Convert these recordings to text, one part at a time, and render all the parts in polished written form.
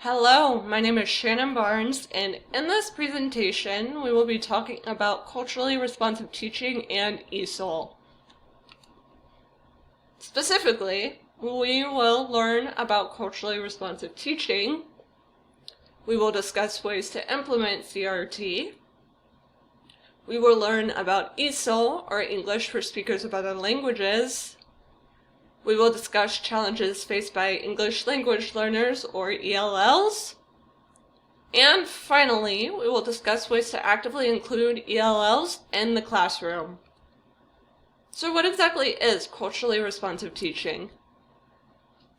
Hello, my name is Shannon Barnes, and in this presentation we will be talking about culturally responsive teaching and ESOL. Specifically, we will learn about culturally responsive teaching, we will discuss ways to implement CRT, we will learn about ESOL, or English for Speakers of Other Languages. We will discuss challenges faced by English language learners, or ELLs. And finally, we will discuss ways to actively include ELLs in the classroom. So what exactly is culturally responsive teaching?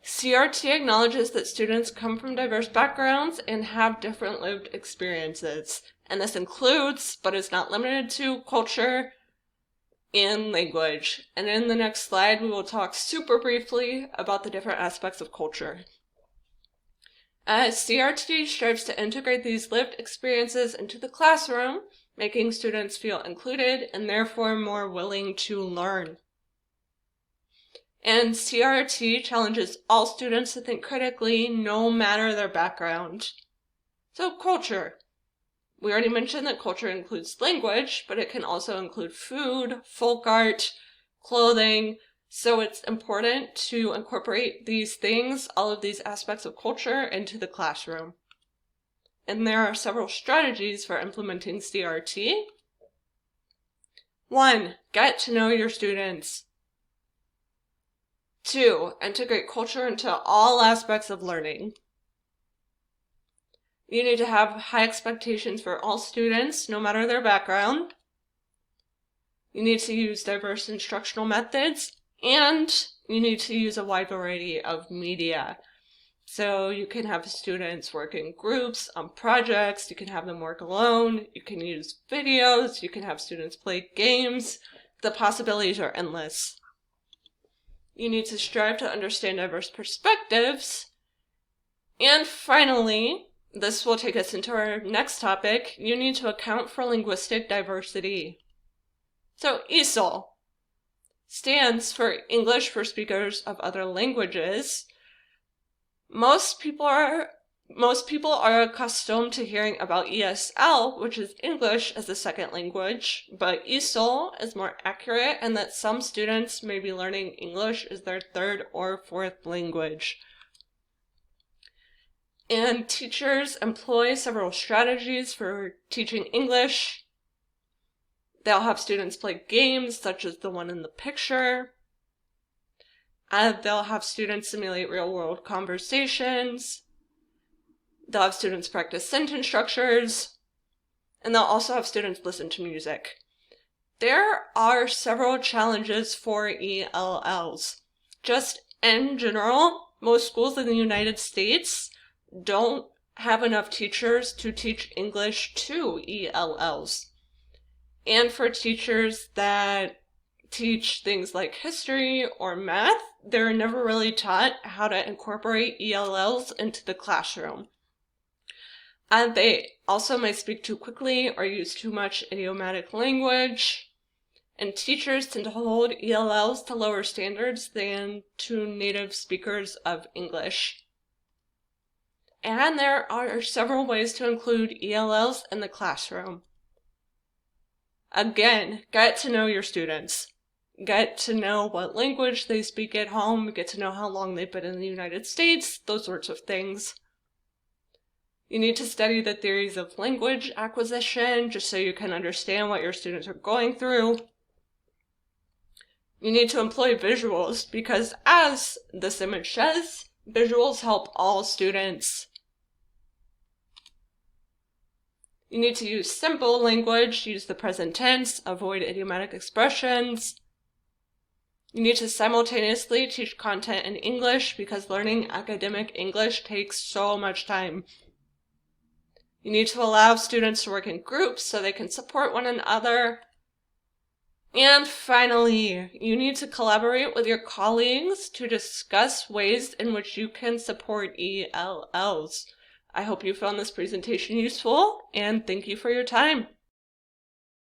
CRT acknowledges that students come from diverse backgrounds and have different lived experiences. And this includes, but is not limited to, culture and language. And in the next slide, we will talk super briefly about the different aspects of culture. CRT strives to integrate these lived experiences into the classroom, making students feel included and therefore more willing to learn. And CRT challenges all students to think critically, no matter their background. So culture. We already mentioned that culture includes language, but it can also include food, folk art, clothing. So it's important to incorporate these things, all of these aspects of culture, into the classroom. And there are several strategies for implementing CRT. 1. Get to know your students. 2. Integrate culture into all aspects of learning. You need to have high expectations for all students, no matter their background. You need to use diverse instructional methods, and you need to use a wide variety of media. So you can have students work in groups on projects, you can have them work alone, you can use videos, you can have students play games. The possibilities are endless. You need to strive to understand diverse perspectives. And finally, this will take us into our next topic. You need to account for linguistic diversity. So ESOL stands for English for Speakers of Other Languages. Most people are accustomed to hearing about ESL, which is English as a second language, but ESOL is more accurate in that some students may be learning English as their third or fourth language. And teachers employ several strategies for teaching English. They'll have students play games, such as the one in the picture. They'll have students simulate real-world conversations. They'll have students practice sentence structures. And they'll also have students listen to music. There are several challenges for ELLs. Just in general, most schools in the United States don't have enough teachers to teach English to ELLs. And for teachers that teach things like history or math, they're never really taught how to incorporate ELLs into the classroom. And they also may speak too quickly or use too much idiomatic language. And teachers tend to hold ELLs to lower standards than to native speakers of English. And there are several ways to include ELLs in the classroom. Again, get to know your students. Get to know what language they speak at home, get to know how long they've been in the United States, those sorts of things. You need to study the theories of language acquisition, just so you can understand what your students are going through. You need to employ visuals, because as this image says, visuals help all students. You need to use simple language, use the present tense, avoid idiomatic expressions. You need to simultaneously teach content in English because learning academic English takes so much time. You need to allow students to work in groups so they can support one another. And finally, you need to collaborate with your colleagues to discuss ways in which you can support ELLs. I hope you found this presentation useful, and thank you for your time.